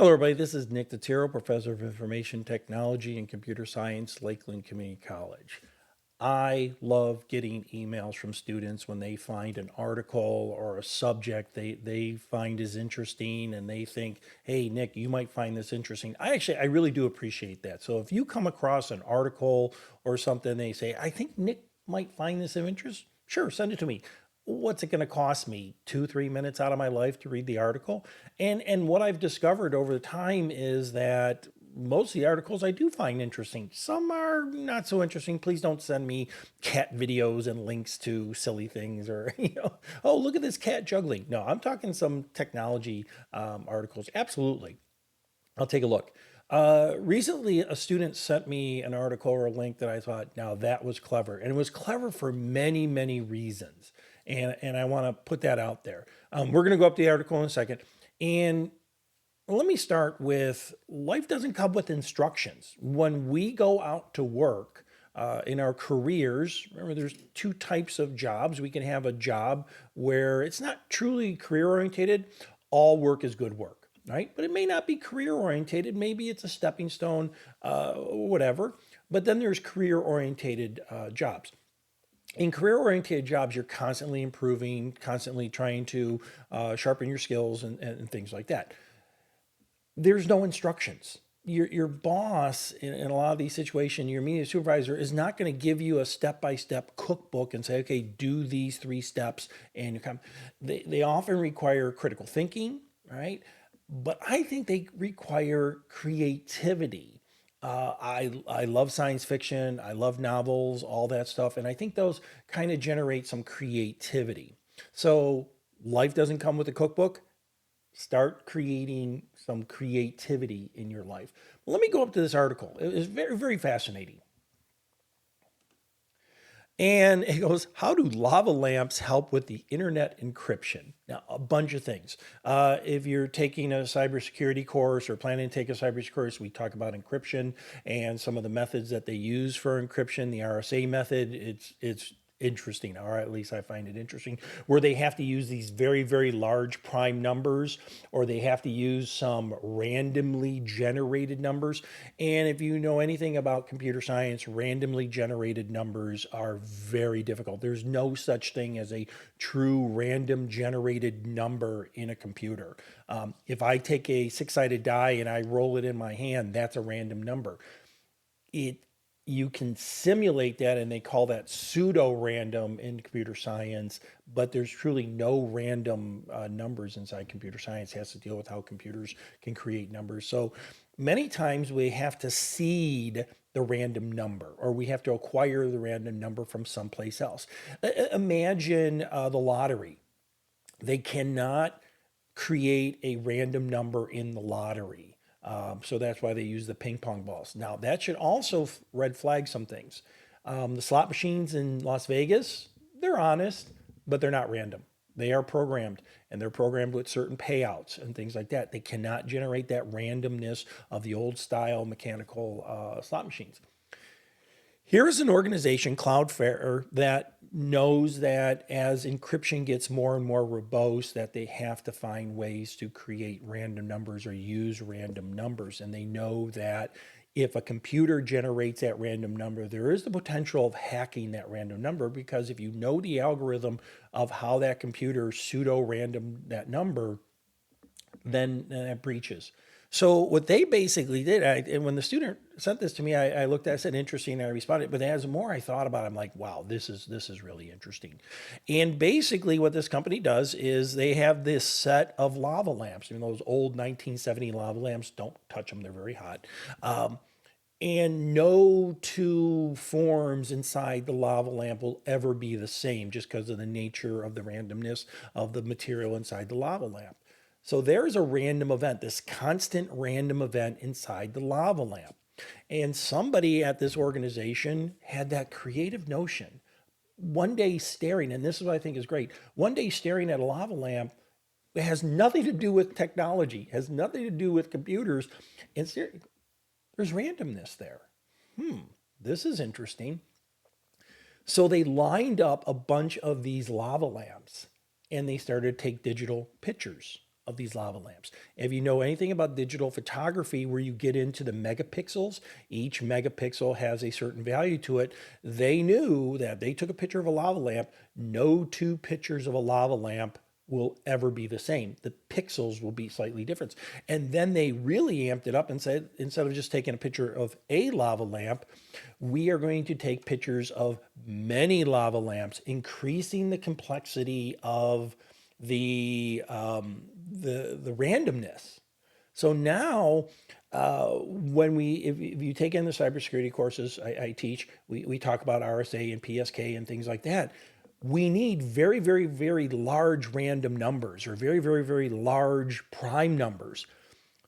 Hello, everybody. This is Nick Totiro, Professor of Information Technology and Computer Science, Lakeland Community College. I love getting emails from students when they find an article or a subject they find is interesting and they think, hey, Nick, you might find this interesting. I really do appreciate that. So if you come across an article or something, they say, I think Nick might find this of interest, sure, send it to me. What's it going to cost me? 2, 3 minutes out of my life to read the article? And what I've discovered over the time is that most of the articles I do find interesting. Some are not so interesting. Please don't send me cat videos and links to silly things or, oh, look at this cat juggling. No, I'm talking some technology articles. Absolutely. I'll take a look. Recently, a student sent me an article or a link that I thought, now that was clever. And it was clever for many, many reasons. And I want to put that out there. We're going to go up to the article in a second. And let me start with life doesn't come with instructions. When we go out to work in our careers, remember there's two types of jobs. We can have a job where it's not truly career orientated. All work is good work, right? But it may not be career orientated. Maybe it's a stepping stone, whatever. But then there's career orientated jobs. In career oriented jobs, you're constantly improving, constantly trying to sharpen your skills and things like that. There's no instructions. Your boss in a lot of these situations, your immediate supervisor is not going to give you a step-by-step cookbook and say, okay, do these 3 steps and you come. They often require critical thinking, right? But I think they require creativity. I love science fiction. I love novels, all that stuff. And I think those kind of generate some creativity. So life doesn't come with a cookbook. Start creating some creativity in your life. Let me go up to this article. It is very, very fascinating. And it goes, how do lava lamps help with the internet encryption? Now, a bunch of things. If you're taking a cybersecurity course or planning to take a cybersecurity course, we talk about encryption and some of the methods that they use for encryption. The RSA method, it's interesting, or at least I find it interesting, where they have to use these very, very large prime numbers, or they have to use some randomly generated numbers. And if you know anything about computer science, randomly generated numbers are very difficult. There's no such thing as a true random generated number in a computer. If I take a 6-sided die and I roll it in my hand, that's a random number. It You can simulate that and they call that pseudo random in computer science, but there's truly no random numbers inside computer science. It has to deal with how computers can create numbers. So many times we have to seed the random number or we have to acquire the random number from someplace else. Imagine the lottery. They cannot create a random number in the lottery. So that's why they use the ping pong balls. Now, that should also red flag some things. The slot machines in Las Vegas, they're honest, but they're not random. They are programmed and they're programmed with certain payouts and things like that. They cannot generate that randomness of the old style mechanical slot machines. Here is an organization, Cloudflare, that knows that as encryption gets more and more robust, that they have to find ways to create random numbers or use random numbers. And they know that if a computer generates that random number, there is the potential of hacking that random number because if you know the algorithm of how that computer pseudo random that number, then it breaches. So what they basically did, and when the student sent this to me, I looked at it, I said interesting, and I responded. But as more I thought about it, I'm like, wow, this is really interesting. And basically, what this company does is they have this set of lava lamps. You know, those old 1970 lava lamps. Don't touch them; they're very hot. And no two forms inside the lava lamp will ever be the same just because of the nature of the randomness of the material inside the lava lamp. So there's a random event, this constant random event inside the lava lamp. And somebody at this organization had that creative notion. One day staring, and this is what I think is great, one day staring at a lava lamp, it has nothing to do with technology, has nothing to do with computers. And there's randomness there. This is interesting. So they lined up a bunch of these lava lamps and they started to take digital pictures of these lava lamps. If you know anything about digital photography, where you get into the megapixels, each megapixel has a certain value to it. They knew that if they took a picture of a lava lamp, no two pictures of a lava lamp will ever be the same. The pixels will be slightly different. And then they really amped it up and said, instead of just taking a picture of a lava lamp, we are going to take pictures of many lava lamps, increasing the complexity of the randomness. So now, when if you take in the cybersecurity courses I teach, we talk about RSA and PSK and things like that. We need very, very, very large random numbers, or very, very, very large prime numbers.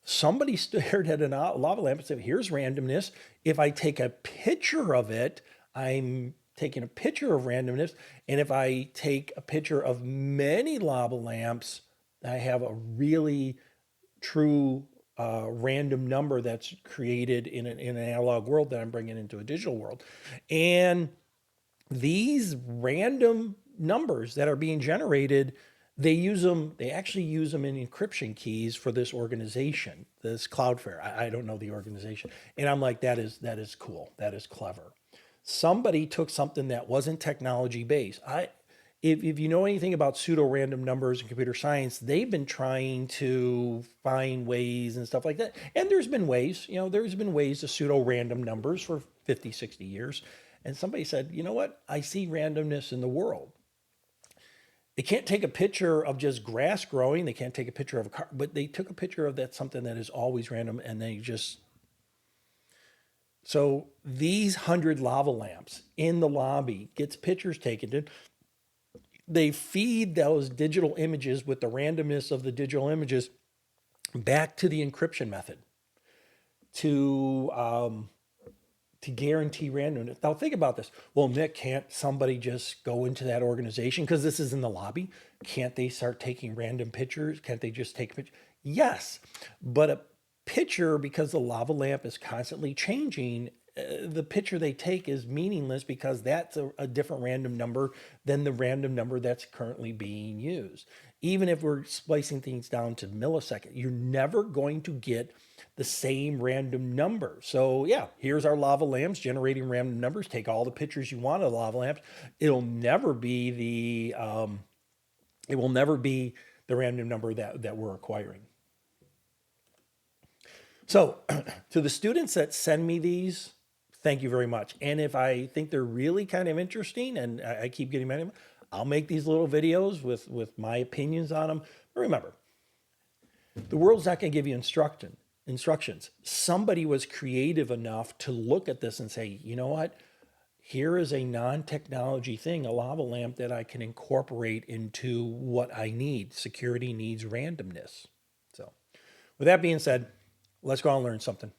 Somebody stared at a lava lamp and said, here's randomness. If I take a picture of it, I'm taking a picture of randomness. And if I take a picture of many lava lamps, I have a really true random number that's created in an analog world that I'm bringing into a digital world. And these random numbers that are being generated, they actually use them in encryption keys for this organization, this Cloudflare. I don't know the organization. And I'm like, that is cool. That is clever. Somebody took something that wasn't technology based. If you know anything about pseudo random numbers and computer science, they've been trying to find ways and stuff like that. And there's been ways, to pseudo random numbers for 50, 60 years. And somebody said, you know what? I see randomness in the world. They can't take a picture of just grass growing. They can't take a picture of a car, but they took a picture of that something that is always random, and they just. So these 100 lava lamps in the lobby gets pictures taken. They feed those digital images with the randomness of the digital images back to the encryption method to guarantee randomness. Now think about this. Well, Nick, can't somebody just go into that organization, because this is in the lobby? Can't they start taking random pictures? Can't they just take a picture? Yes, but a picture, because the lava lamp is constantly changing, the picture they take is meaningless, because that's a different random number than the random number that's currently being used. Even if we're splicing things down to milliseconds, you're never going to get the same random number. So yeah, here's our lava lamps generating random numbers. Take all the pictures you want of the lava lamps. It will never be the random number that we're acquiring. So to the students that send me these, thank you very much. And if I think they're really kind of interesting, and I keep getting many of them, I'll make these little videos with my opinions on them. But remember, the world's not going to give you instructions. Somebody was creative enough to look at this and say, you know what? Here is a non-technology thing, a lava lamp that I can incorporate into what I need. Security needs randomness. So with that being said, let's go out and learn something.